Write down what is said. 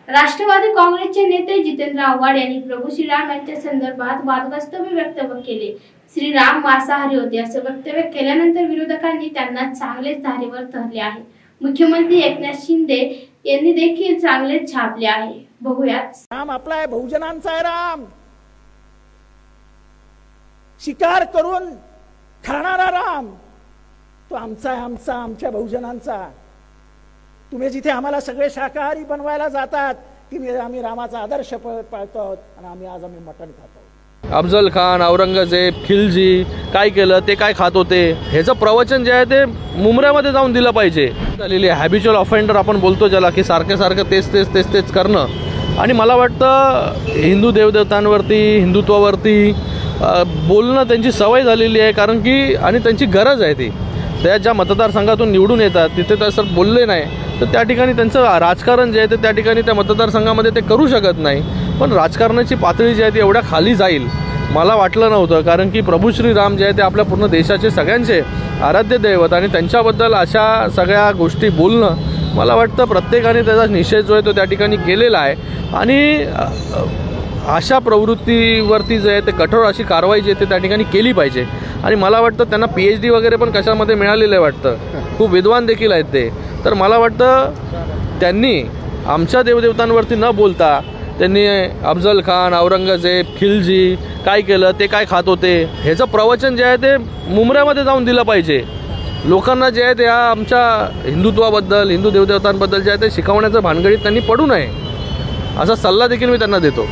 राष्ट्रवादी काँग्रेसचे नेते जितेंद्र आव्हाड यांनी प्रभू श्रीराम यांच्या संदर्भात वादग्रस्त वक्तव्य केले। श्रीराम मांसाहारी होते असे वक्तव्य केल्यानंतर विरोधकांनी त्यांना चांगलेच धारेवर धरले आहे। मुख्यमंत्री एकनाथ शिंदे यांनी देखील चांगलेच छापले आहे। बघूयात। राम आपला आहे, बहुजनांचा आहे राम, शिकार करून खाणारा राम तो आमचा आहे, आमच्या बहुजनांचा। तुम्ही जिथे आम्हाला सगळे शाकाहारी बनवायला जातात की आम्ही रामाचा आदर्श पाळतो आणि आम्ही मटण खातो। अफजल खान, औरंगजेब, खिलजी काय केलं, ते काय खात होते, ह्याचं प्रवचन जे आहे ते मुंबऱ्यामध्ये जाऊन दिलं पाहिजे। झालेली हॅबिच्युअल ऑफेंडर आपण बोलतो ज्याला, की सारखं तेच करणं। आणि मला वाटतं हिंदू देवदेवतांवरती, हिंदुत्वावरती बोलणं त्यांची सवय झालेली आहे, कारण की आणि त्यांची गरज आहे ती। त्या ज्या मतदारसंघातून निवडून येतात तिथे तसं बोलले नाही तर त्या ठिकाणी त्यांचं राजकारण जे आहे ते त्या ठिकाणी त्या मतदारसंघामध्ये ते करू शकत नाही। पण राजकारणाची पातळी जी आहे ती एवढ्या खाली जाईल मला वाटलं नव्हतं, कारण की प्रभू श्रीराम जे आहे ते आपल्या पूर्ण देशाचे सगळ्यांचे आराध्य दैवत आणि त्यांच्याबद्दल अशा सगळ्या गोष्टी बोलणं मला वाटतं प्रत्येकाने त्याचा निषेध जो आहे तो त्या ठिकाणी केलेला आहे। आणि अशा प्रवृत्तीवरती जे आहे ते कठोर अशी कारवाई जी आहे ते त्या ठिकाणी केली पाहिजे। आणि मला वाटतं त्यांना PhD वगैरे पण कशामध्ये मिळालेलं आहे वाटतं, खूप विद्वान देखील आहेत ते। तर मला वाटतं त्यांनी आमच्या देवदेवतांवरती न बोलता त्यांनी अफजल खान, औरंगजेब, खिलजी काय केलं, ते काय खात होते, ह्याचं प्रवचन जे आहे ते मुंबऱ्यामध्ये जाऊन दिलं पाहिजे। लोकांना जे आहे ते आमच्या हिंदुत्वाबद्दल, हिंदू देवदेवतांबद्दल जे आहे ते शिकवण्याचं भानगडीत त्यांनी पडू नये असा सल्ला देखील मी त्यांना देतो।